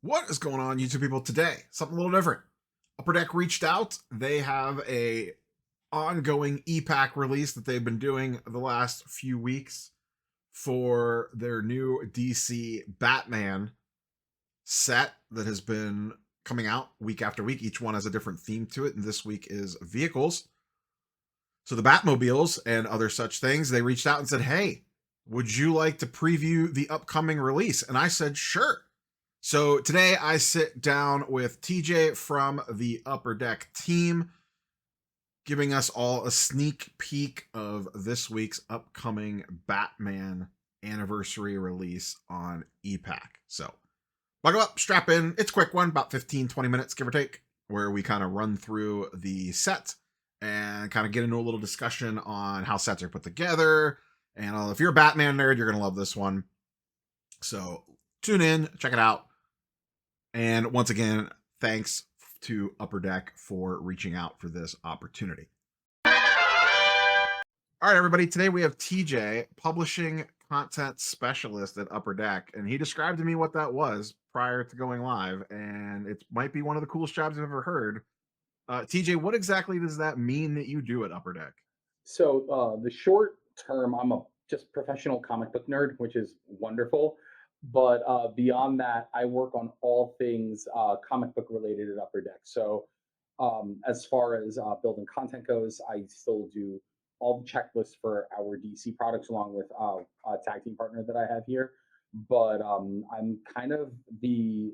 What is going on, YouTube people? Today, something a little different. Upper Deck reached out. They have a ongoing e-pack release that they've been doing the last few weeks for their new DC Batman set that has been coming out week after week. Each one has a different theme to it, and this week is vehicles. So the Batmobiles and other such things, they reached out and said, "Hey, would you like to preview the upcoming release?" And I said, "Sure." So today I sit down with TJ from the Upper Deck team, giving us all a sneak peek of this week's upcoming Batman anniversary release on e-pack. So buckle up, strap in. It's a quick one, about 15-20 minutes, give or take, where we kind of run through the set and kind of get into a little discussion on how sets are put together. And if you're a Batman nerd, you're going to love this one. So tune in, check it out. And once again, thanks to Upper Deck for reaching out for this opportunity. All right, everybody. Today we have TJ, publishing content specialist at Upper Deck, and he described to me what that was prior to going live, and it might be one of the coolest jobs I've ever heard. TJ, what exactly does that mean that you do at Upper Deck? So the short term, I'm a just professional comic book nerd, which is wonderful. But beyond that, I work on all things comic book related at Upper Deck. So as far as building content goes, I still do all the checklists for our DC products, along with a tag team partner that I have here. But I'm kind of the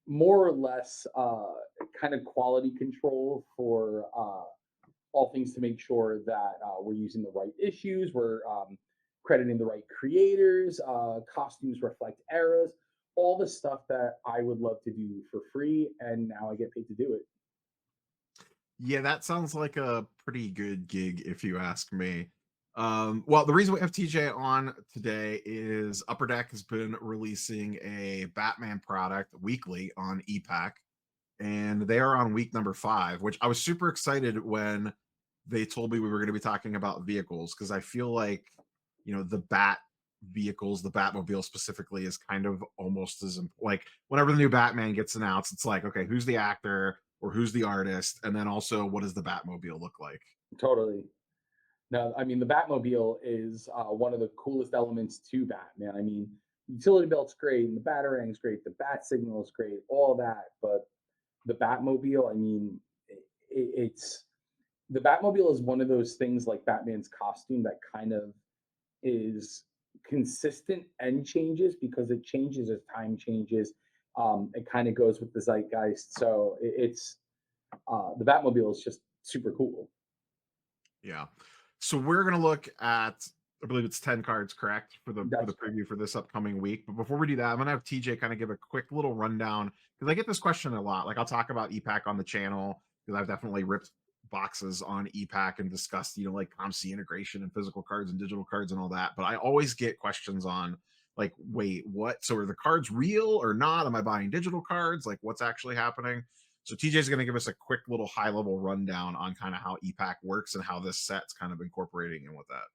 more or less kind of quality control for all things to make sure that we're using the right issues, we're crediting the right creators, costumes reflect eras, all the stuff that I would love to do for free, and now I get paid to do it. Yeah, that sounds like a pretty good gig, if you ask me. Well, the reason we have TJ on today is Upper Deck has been releasing a Batman product weekly on e-pack, and they are on week number 5, which I was super excited when they told me we were going to be talking about vehicles, because I feel like, the Bat vehicles, the Batmobile specifically, is kind of almost as like whenever the new Batman gets announced, it's like, okay, who's the actor or who's the artist, and then also what does the Batmobile look like? Totally. No, I mean the Batmobile is one of the coolest elements to Batman. I mean, utility belt's great, and the Batarang's great, the Bat Signal is great, all that. But the Batmobile, I mean, it's the Batmobile is one of those things like Batman's costume that kind of is consistent and changes because it changes as time changes. It kind of goes with the zeitgeist. So it's the Batmobile is just super cool. Yeah. So we're gonna look at, I believe it's 10 cards, correct, for the That's correct. preview for this upcoming week. But before we do that, I'm gonna have TJ kind of give a quick little rundown, because I get this question a lot. Like, I'll talk about e-pack on the channel because I've definitely ripped boxes on e-pack and discussed, like ComC integration and physical cards and digital cards and all that. But I always get questions on, like, wait, what? So are the cards real or not? Am I buying digital cards? Like, what's actually happening? So TJ is going to give us a quick little high level rundown on kind of how e-pack works and how this set's kind of incorporating in with that.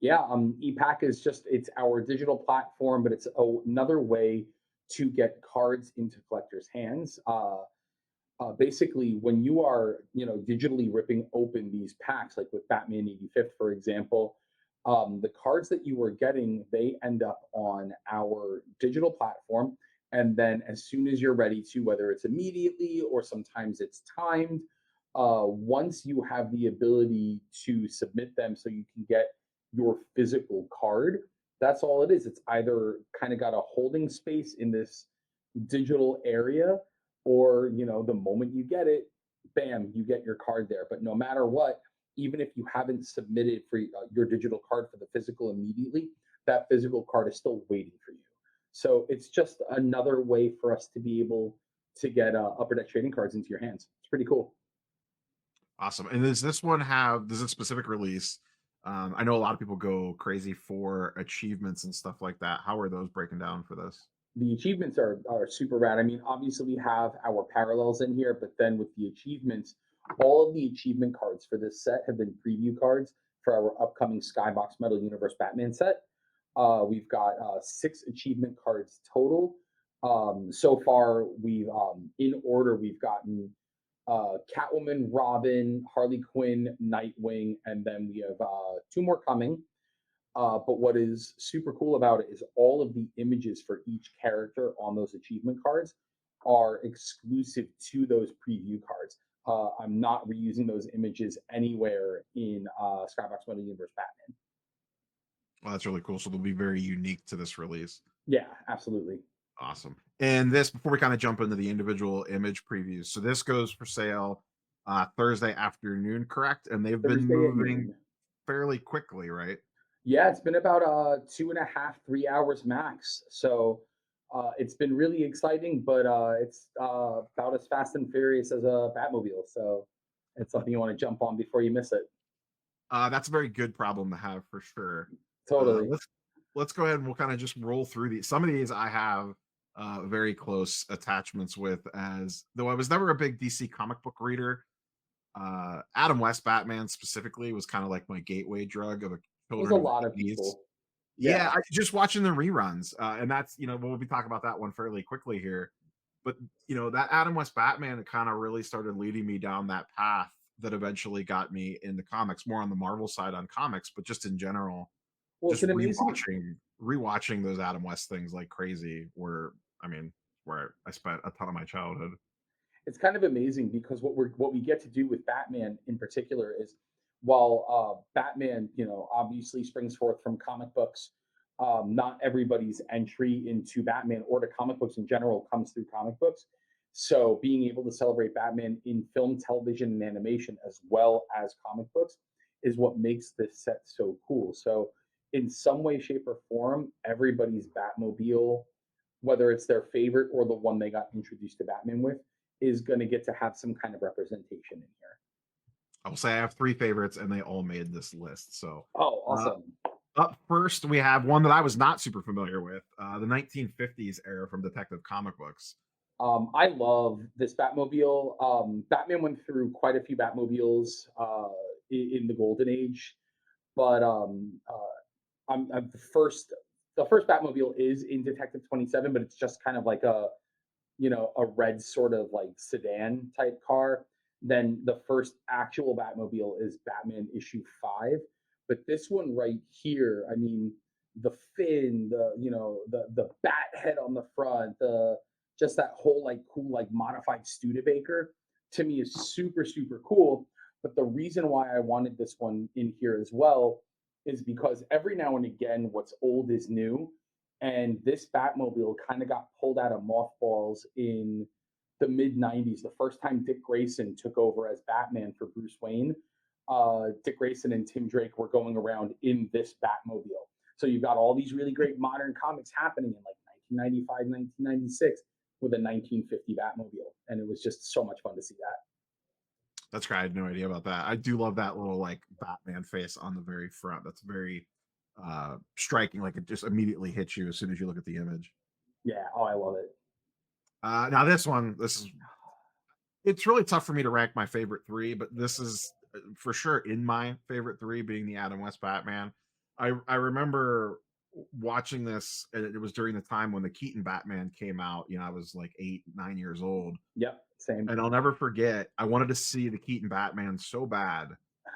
Yeah, ePack is just it's our digital platform, but it's another way to get cards into collectors' hands. Basically, when you are digitally ripping open these packs, like with Batman 85th, for example, the cards that you are getting they end up on our digital platform, and then as soon as you're ready to, whether it's immediately or sometimes it's timed, once you have the ability to submit them so you can get your physical card, that's all it is. It's either kind of got a holding space in this digital area, or the moment you get it, bam, you get your card there. But no matter what, even if you haven't submitted for your digital card for the physical immediately, that physical card is still waiting for you. So it's just another way for us to be able to get upper deck trading cards into your hands. It's pretty cool. Awesome. And does this specific release? I know a lot of people go crazy for achievements and stuff like that. How are those breaking down for this? The achievements are super rad. I mean, obviously we have our parallels in here, but then with the achievements, all of the achievement cards for this set have been preview cards for our upcoming Skybox Metal Universe Batman set. We've got 6 achievement cards total. So far, we've in order we've gotten Catwoman, Robin, Harley Quinn, Nightwing, and then we have two more coming. But what is super cool about it is all of the images for each character on those achievement cards are exclusive to those preview cards. I'm not reusing those images anywhere in Skybox Money Universe Batman. Well, that's really cool. So they'll be very unique to this release. Yeah, absolutely. Awesome. And this, before we kind of jump into the individual image previews, so this goes for sale Thursday afternoon, correct? And they've been Thursday at moving noon. fairly quickly, right? Yeah, it's been about 2.5, 3 hours max. So it's been really exciting, but it's about as fast and furious as a Batmobile. So it's something you want to jump on before you miss it. That's a very good problem to have for sure. Uh, Totally. let's let's go ahead and we'll kind of just roll through these. Some of these I have very close attachments with, as though I was never a big DC comic book reader. Adam West Batman specifically was kind of like my gateway drug of a There's a children of the lot of 80s. people. Yeah, Yeah. just watching the reruns, and that's, we'll be talking about that one fairly quickly here. But that Adam West Batman kind of really started leading me down that path that eventually got me in the comics, more on the Marvel side on comics, but just in general, Well, it's just an amazing. rewatching those Adam West things like crazy. I mean, where I spent a ton of my childhood. It's kind of amazing because what we get to do with Batman in particular is while Batman, obviously springs forth from comic books. Not everybody's entry into Batman or to comic books in general comes through comic books. So being able to celebrate Batman in film, television, and animation as well as comic books is what makes this set so cool. So in some way, shape, or form, everybody's Batmobile, whether it's their favorite or the one they got introduced to Batman with, is going to get to have some kind of representation in here. I will say I have three favorites, and they all made this list. So, Oh, uh, awesome. up first, we have one that I was not super familiar with, the 1950s era from Detective comic books. I love this Batmobile. Batman went through quite a few Batmobiles in the Golden Age, but I'm the first. The first Batmobile is in Detective 27, but it's just kind of like a red sort of like sedan type car. Then the first actual Batmobile is Batman issue 5. But this one right here, I mean, the fin, the bat head on the front, the just that whole like cool like modified Studebaker to me is super super cool. But the reason why I wanted this one in here as well is because every now and again, what's old is new, and this Batmobile kind of got pulled out of mothballs in the mid 90s. The first time Dick Grayson took over as Batman for Bruce Wayne, Dick Grayson and Tim Drake were going around in this Batmobile. So you've got all these really great modern comics happening in like 1995, 1996 with a 1950 Batmobile. And it was just so much fun to see that. That's great. I had no idea about that. I do love that little like Batman face on the very front. That's very striking. Like it just immediately hits you as soon as you look at the image. Yeah. Oh, I love it. Now this is it's really tough for me to rank my favorite three, but this is for sure in my favorite three, being the Adam West Batman. I remember watching this, and it was during the time when the Keaton Batman came out. I was like 8, 9 years old, Yep. Same. and I'll never forget. I wanted to see the Keaton Batman so bad,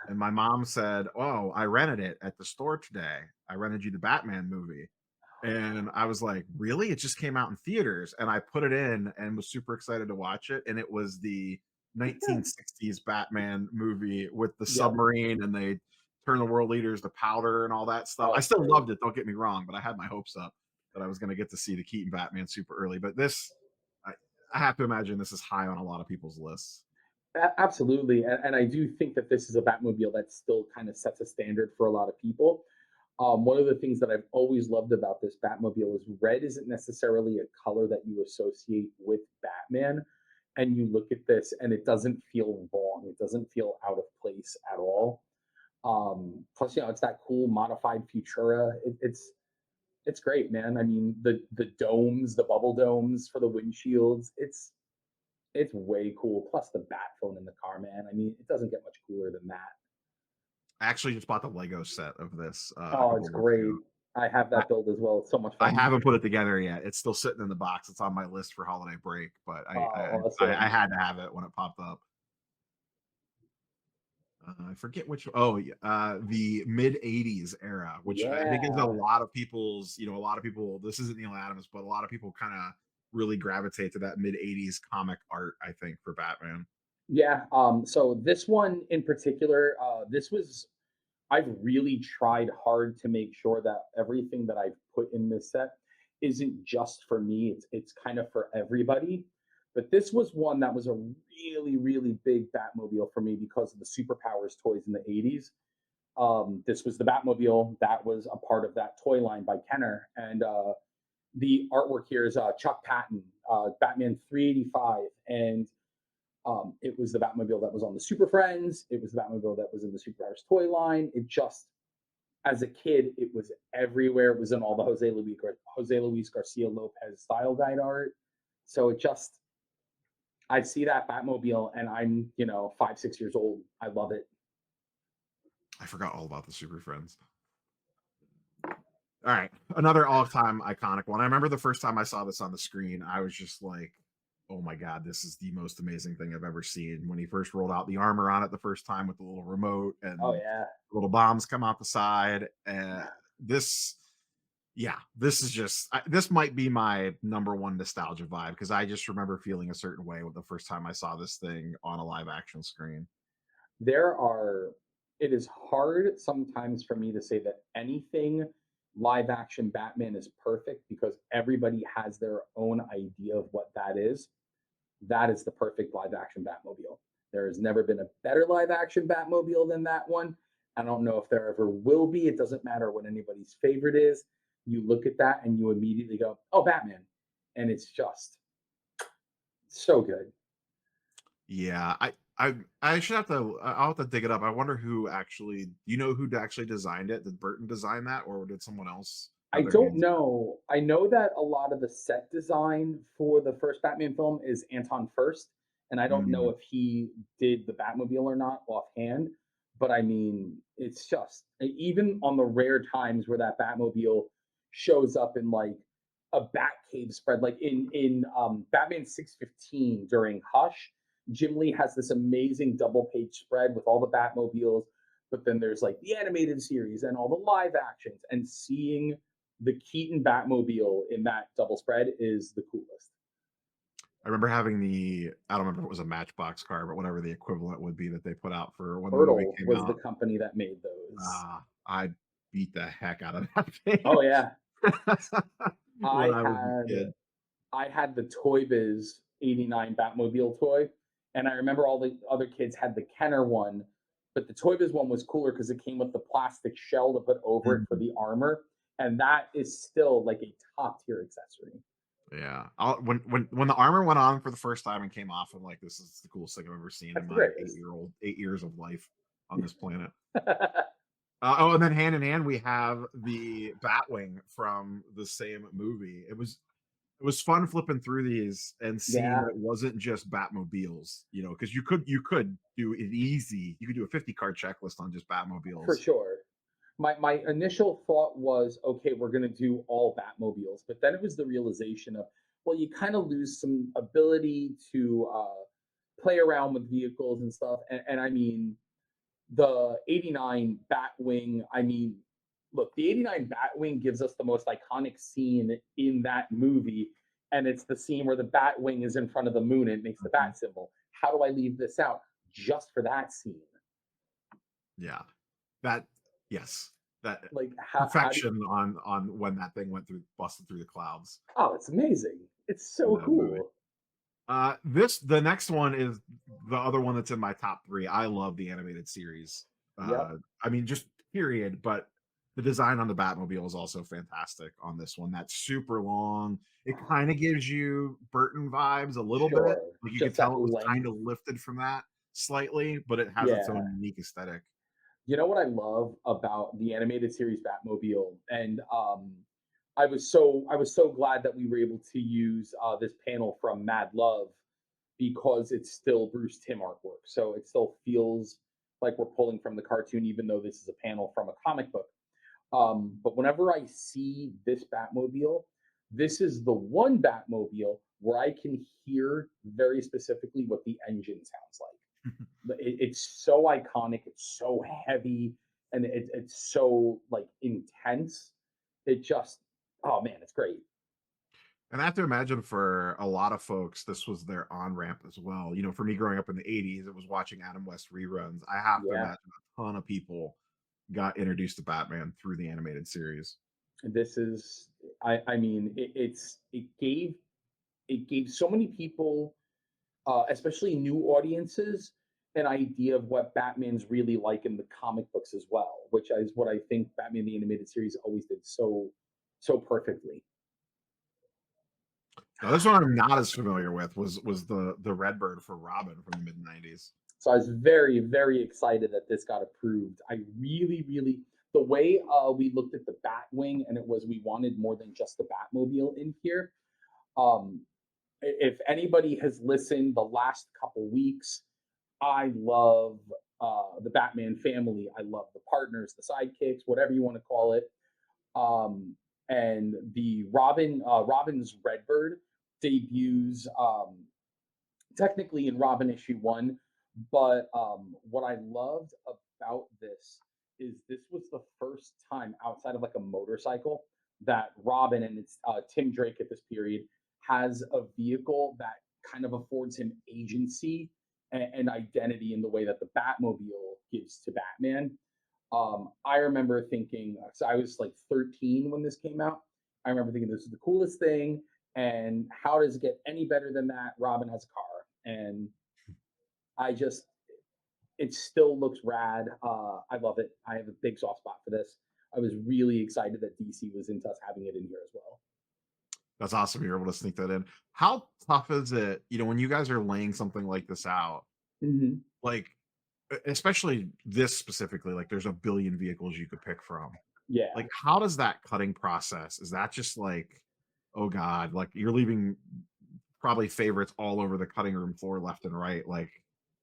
and my mom said, "Oh, I rented it at the store today. I rented you the Batman movie." And I was like, "Really? It just came out in theaters." And I put it in and was super excited to watch it. And it was the 1960s Batman movie with the Yep. submarine, and they turn the world leaders to powder and all that stuff. Oh, I it's still great. loved it, don't get me wrong, but I had my hopes up that I was going to get to see the Keaton Batman super early. But this, I, I have to imagine this is high on a lot of people's lists. Absolutely, and I do think that this is a Batmobile that still kind of sets a standard for a lot of people. One of the things that I've always loved about this Batmobile is red isn't necessarily a color that you associate with Batman, and you look at this and it doesn't feel wrong. It doesn't feel out of place at all. Plus, it's that cool modified Futura. It's great, man. I mean, the domes, the bubble domes for the windshields. It's way cool. Plus the bat phone in the car, man. I mean, it doesn't get much cooler than that. I actually just bought the Lego set of this a Oh, it's couple weeks great. ago. I have I, that build as well. It's so much I fun. haven't put it together yet. It's still sitting in the box. It's on my list for holiday break, but I Awesome. had to have it when it popped up. I forget which. Oh, yeah, the mid '80s era, which I think is a Yeah. lot of people's. A lot of people. This isn't Neil Adams, but a lot of people kind of really gravitate to that mid '80s comic art. I think for Batman. Yeah. So this one in particular, this was I've really tried hard to make sure that everything that I've put in this set isn't just for me. It's kind of for everybody. But this was one that was a really, really big Batmobile for me because of the superpowers toys in the 80s. This was the Batmobile that was a part of that toy line by Kenner. And the artwork here is Chuck Patton, Batman 385. And it was the Batmobile that was on the Super Friends. It was the Batmobile that was in the Superpowers toy line. It just, as a kid, it was everywhere. It was in all the Jose Luis Garcia Lopez style guide art. So it just, I see that Batmobile, and I'm 5, 6 years old. I love it. I forgot all about the Super Friends. All right, another all-time iconic one. I remember the first time I saw this on the screen, I was just like, "Oh my god, this is the most amazing thing I've ever seen." When he first rolled out the armor on it the first time with the little remote Oh and yeah. little bombs come out the side, this, yeah, this is just this might be my number one nostalgia vibe because I just remember feeling a certain way with the first time I saw this thing on a live action screen. There are it is hard sometimes for me to say that anything live action Batman is perfect because everybody has their own idea of what that is. That is the perfect live action Batmobile. There has never been a better live action Batmobile than that one. I don't know if there ever will be. It doesn't matter what anybody's favorite is. You look at that and you immediately go, "Oh, Batman." And it's just so good. Yeah, I should have to. I'll have to dig it up. I wonder who actually. You know who actually designed it? Did Burton design that, or did someone else I have their don't hands? know. I know that a lot of the set design for the first Batman film is Anton First, and I don't know Mm, if he did the Batmobile or not offhand. But I mean, it's just even on the rare times where that Batmobile shows up in like a Batcave spread, like in Batman 615 during Hush, Jim Lee has this amazing double page spread with all the Batmobiles, but then there's like the animated series and all the live actions, and seeing the Keaton Batmobile in that double spread is the coolest. I remember having the. I don't remember if it was a Matchbox car, but whatever the equivalent would be that they put out for when the movie Turtle came was the out. company that made those. I beat the heck out of that thing Oh yeah, I when I was a had kid. I had the Toy Biz '89 Batmobile toy, and I remember all the other kids had the Kenner one, but the Toy Biz one was cooler because it came with the plastic shell to put over it for Mm, the armor, and that is still like a top tier accessory. yeah, when the armor went on for the first time and came off, I'm like, this is the coolest thing I've ever seen in That's the my greatest. 8 years of life on this planet. Oh, and then hand in hand, we have the Batwing from the same movie. It was fun flipping through these and seeing that Yeah, it wasn't just Batmobiles, because you could do it easy. You could do a 50 card checklist on just for Batmobiles. sure. My initial thought was, okay, we're gonna do all Batmobiles, but then it was the realization of, well, you kind of lose some ability to play around with vehicles and stuff. And I mean, the '89 Batwing. I mean, look, the '89 Batwing gives us the most iconic scene in that movie, and it's the scene where the Batwing is in front of the moon and it makes the Mhm. bat symbol. How do I leave this out just for that scene? Yeah, that yes, that Like, how do perfection on when that thing went through, busted through the clouds Oh, it's amazing. It's in so that movie. cool. The next one is the other one that's in my top three. I love the animated series. Yep. I mean, just period. But the design on the Batmobile is also fantastic on this one. That's super long. It kind of gives you Burton vibes a little bit. Sure. Like you could Just tell that it was kind length. of lifted from that slightly, but it has its Yeah. own unique aesthetic. You know what I love about the animated series Batmobile, and I was so glad that we were able to use this panel from Mad Love because it's still Bruce Timm artwork, so it still feels like we're pulling from the cartoon, even though this is a panel from a comic book. But whenever I see this Batmobile, this is the one Batmobile where I can hear very specifically what the engine sounds like. It's so iconic, it's so heavy, and it's so like intense. It just, oh man, it's great. And I have to imagine for a lot of folks, this was their on ramp as well. You know, for me growing up in the 80s, it was watching Adam West reruns. I have to Yeah, imagine a ton of people got introduced to Batman through the animated series. this is, I mean, it gave so many people, especially new audiences, an idea of what Batman's really like in the comic books as well, which is what I think Batman the Animated Series always did so perfectly. Now, this one I'm not as familiar with was the Redbird for Robin from the mid 90s. So I was very excited that this got approved. I really the way we looked at the Batwing, and it was we wanted more than just the Batmobile in here. Um, if anybody has listened the last couple weeks, I love the Batman family. I love the partners, the sidekicks, whatever you want to call it. Um, and the Robin's Redbird debuts technically in Robin issue 1, but what I loved about this is this was the first time outside of like a motorcycle that Robin, and it's Tim Drake at this period, has a vehicle that kind of affords him agency and identity in the way that the Batmobile gives to Batman. I remember thinking, so I was like 13 when this came out. I remember thinking this is the coolest thing, and how does it get any better than that? Robin has a car, and I just, it still looks rad. I love it. I have a big soft spot for this. I was really excited that DC was into us having it in here as well. That's awesome. You're able to sneak that in. How tough is it, you know, when you guys are laying something like this out, Hmm. like especially this specifically, like there's a billion vehicles you could pick from. Yeah, Like, how does that cutting process? Is that just like, oh God, like you're leaving probably favorites all over the cutting room floor left and right? Like,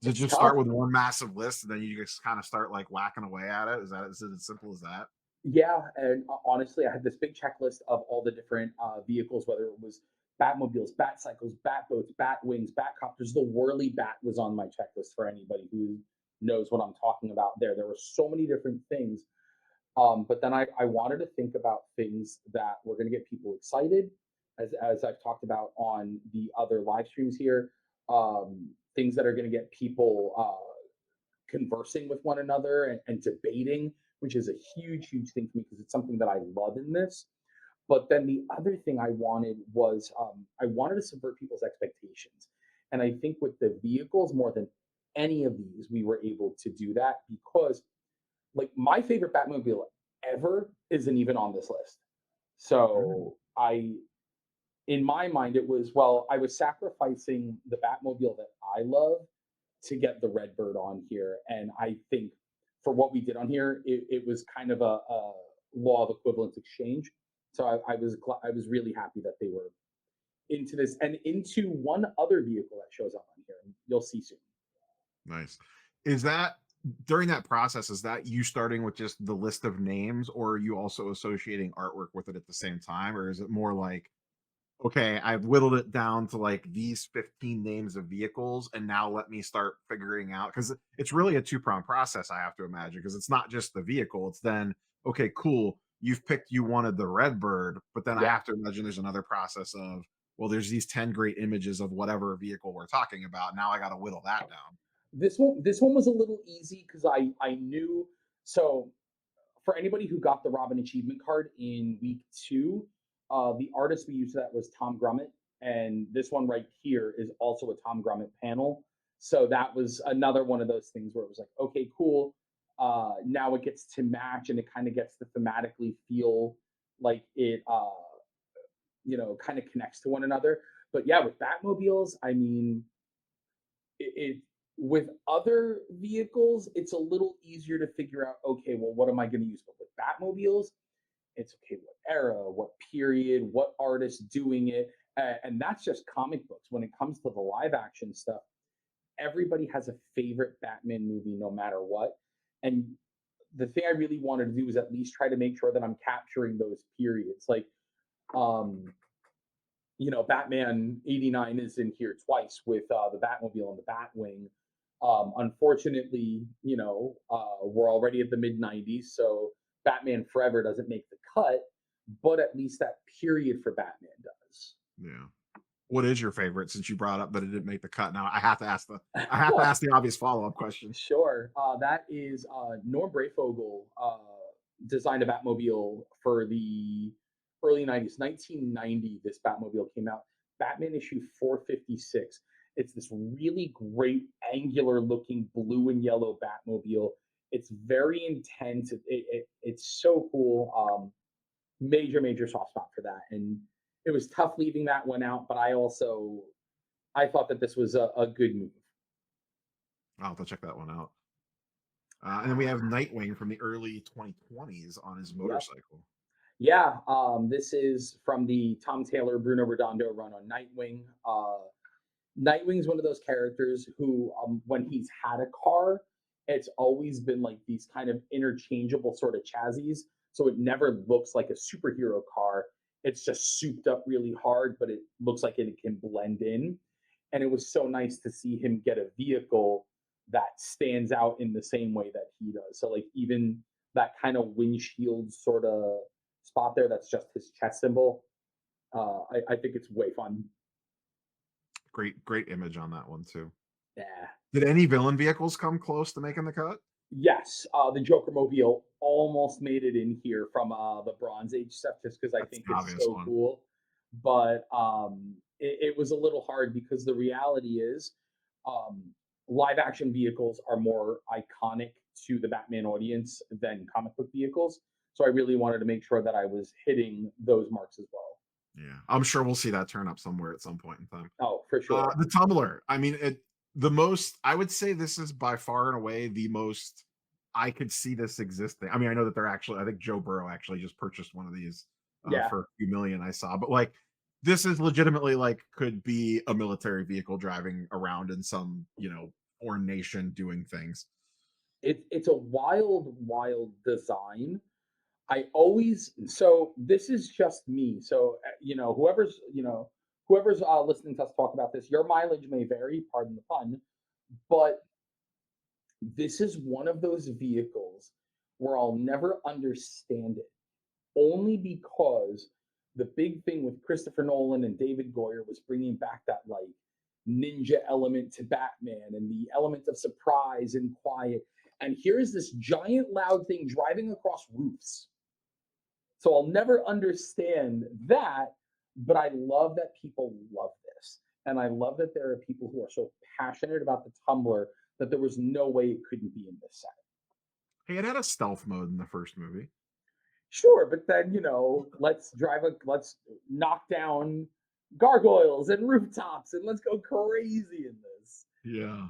does it it's just tough. start with one massive list and then you just kind of start like whacking away at it? Is it as simple as that? Yeah, and honestly, I had this big checklist of all the different vehicles, whether it was Batmobiles, Batcycles, Batboats, Batwings, Batcopters. The Whirly Bat was on my checklist for anybody who knows what I'm talking about. There were so many different things. But then I wanted to think about things that were going to get people excited, as I've talked about on the other live streams here. Things that are going to get people conversing with one another and debating, which is a huge thing for me because it's something that I love in this. But then the other thing I wanted was I wanted to subvert people's expectations, and I think with the vehicles more than any of these, we were able to do that because like my favorite Batmobile ever isn't even on this list. Mm. So in my mind, it was, well, I was sacrificing the Batmobile that I love to get the Redbird on here, and I think for what we did on here, it was kind of a law of equivalence exchange. So I was really happy that they were into this and into one other vehicle that shows up on here. And you'll see soon. Nice. Is that during that process, is that you starting with just the list of names, or are you also associating artwork with it at the same time? Or is it more like, okay, I've whittled it down to like these 15 names of vehicles, and now let me start figuring out, because it's really a two-pronged process, I have to imagine, because it's not just the vehicle, it's then, okay, cool, you've picked, you wanted the Redbird, but then I Yeah, have to imagine there's another process of, well, there's these 10 great images of whatever vehicle we're talking about. Now I got to whittle that down. this one was a little easy because I knew. So for anybody who got the Robin achievement card in week 2, the artist we used for that was Tom Grummett, and this one right here is also a Tom Grummett panel. So that was another one of those things where it was like, okay, cool. Now it gets to match, and it kind of gets to thematically feel like it, kind of connects to one another. But yeah, with Batmobiles, I mean, it with other vehicles, it's a little easier to figure out. Okay, well, what am I going to use? But with Batmobiles, it's okay, what era, what period, what artist doing it, and that's just comic books. When it comes to the live action stuff, everybody has a favorite Batman movie, no matter what. And the thing I really wanted to do was at least try to make sure that I'm capturing those periods. Like, um, Batman '89 is in here twice with the Batmobile and the Batwing. Unfortunately, we're already at the mid '90s, so Batman Forever doesn't make the cut, but at least that period for Batman does. Yeah. What is your favorite since you brought up that it didn't make the cut? Now I have to ask the obvious follow-up question. Sure. That is Norm Brayfogle designed a Batmobile for the early '90s. 1990, this Batmobile came out. Batman issue 456. It's this really great angular looking blue and yellow Batmobile. It's very intense. It's so cool. Major soft spot for that. And it was tough leaving that one out, but I thought that this was a good move. I'll have to check that one out. And then we have Nightwing from the early 2020s on his Yep. motorcycle. Yeah, this is from the Tom Taylor, Bruno Redondo run on Nightwing. Nightwing's one of those characters who, when he's had a car, it's always been like these kind of interchangeable sort of chassis. So it never looks like a superhero car. It's just souped up really hard, but it looks like it can blend in. And it was so nice to see him get a vehicle that stands out in the same way that he does. So like even that kind of windshield sort of spot there, that's just his chest symbol. I think it's way fun. Great image on that one too. Yeah. Did any villain vehicles come close to making the cut? Yes, the Joker Mobile almost made it in here from the Bronze Age stuff, just because I That's think the it's obvious so one. cool. But it was a little hard because the reality is, um, live action vehicles are more iconic to the Batman audience than comic book vehicles. So I really wanted to make sure that I was hitting those marks as well. Yeah, I'm sure we'll see that turn up somewhere at some point in time. Oh, for sure. The tumbler. I mean, the most. I would say this is by far and away the most. I could see this existing. I mean, I know that they're actually. I think Joe Burrow actually just purchased one of these Yeah, for a few million. I saw, but like, this is legitimately like could be a military vehicle driving around in some foreign nation doing things. it's a wild design. I always so this is just me. So whoever's listening to us talk about this, your mileage may vary. Pardon the pun, but this is one of those vehicles where I'll never understand it, only because the big thing with Christopher Nolan and David Goyer was bringing back that like ninja element to Batman and the element of surprise and quiet. And here's this giant loud thing driving across roofs, so I'll never understand that, but I love that people love this. And I love that there are people who are so passionate about the Tumblr that there was no way it couldn't be in this set. Hey, it had a stealth mode in the first movie. Sure, but then, let's knock down gargoyles and rooftops and let's go crazy in this. Yeah.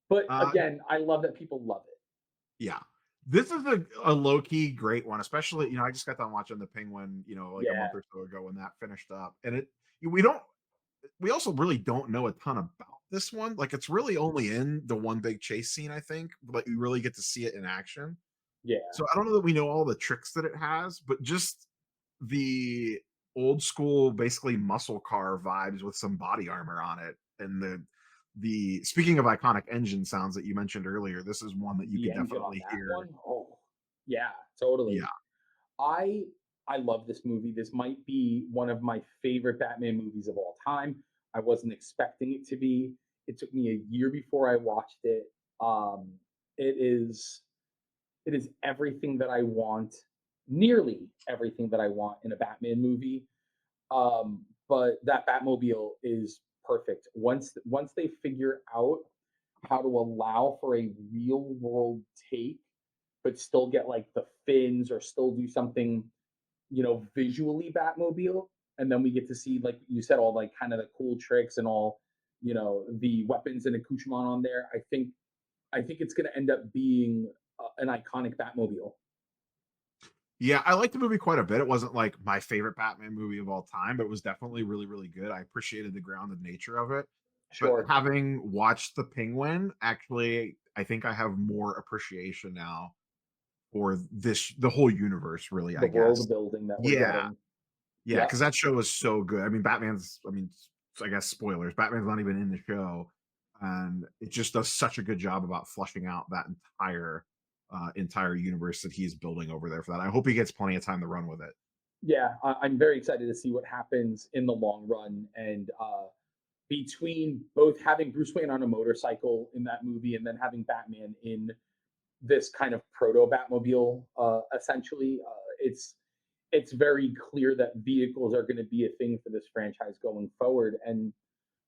But Uh, again, I love that people love it. yeah. This is a low key great one, especially I just got done watching the Penguin, like a month Yeah. or so ago when that finished up, and we don't we also really don't know a ton about this one. Like it's really only in the one big chase scene, I think, but you really get to see it in action. Yeah. So I don't know that we know all the tricks that it has, but just the old school, basically muscle car vibes with some body armor on it, and the speaking of iconic engine sounds that you mentioned earlier, this is one that you The could engine on definitely that hear. one. Oh, yeah, totally. Yeah, I I love this movie. This might be one of my favorite Batman movies of all time. I wasn't expecting it to be. It took me a year before I watched it. Um, it is it is everything that I want, nearly everything that I want in a Batman movie. But that Batmobile is perfect. Once they figure out how to allow for a real world take, but still get like the fins or still do something, visually Batmobile, and then we get to see, like you said, all like kind of the cool tricks and all, the weapons and accoutrement on there. I think it's going to end up being an iconic Batmobile. yeah, I liked the movie quite a bit. It wasn't like my favorite Batman movie of all time, but it was definitely really good. I appreciated the grounded nature of it. But Sure. having watched the Penguin, actually, I think I have more appreciation now for the whole universe, really, The I world guess. building that we're Yeah, getting. yeah, Yeah. because that show is so good. I mean, I guess spoilers. Batman's not even in the show, and it just does such a good job about flushing out that entire universe that he's building over there for that. I hope he gets plenty of time to run with it. Yeah, I'm very excited to see what happens in the long run. And between both having Bruce Wayne on a motorcycle in that movie and then having Batman in this kind of proto Batmobile, essentially, it's very clear that vehicles are going to be a thing for this franchise going forward. And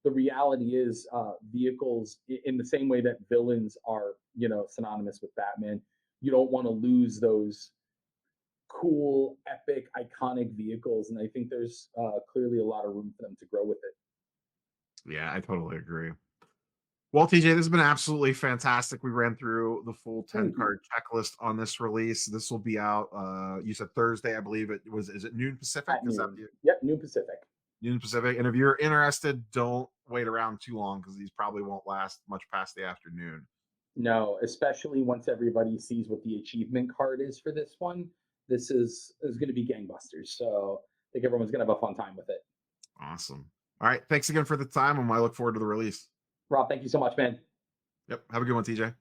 the reality is, vehicles, in the same way that villains are, synonymous with Batman, you don't want to lose those cool, epic, iconic vehicles. And I think there's clearly a lot of room for them to grow with it. Yeah, I totally agree. Well, TJ, this has been absolutely fantastic. We ran through the full 10 Thank you. card checklist on this release. This will be out you said Thursday, I believe it was. Is it noon Pacific? At Is that noon. the Yep, noon Pacific. noon Pacific? And if you're interested, don't wait around too long because these probably won't last much past the afternoon. No, especially once everybody sees what the achievement card is for this one. This is going to be gangbusters. So I think everyone's going to have a fun time with it. Awesome. All right. Thanks again for the time, and I look forward to the release. Rob, thank you so much, man. Yep. Have a good one, TJ.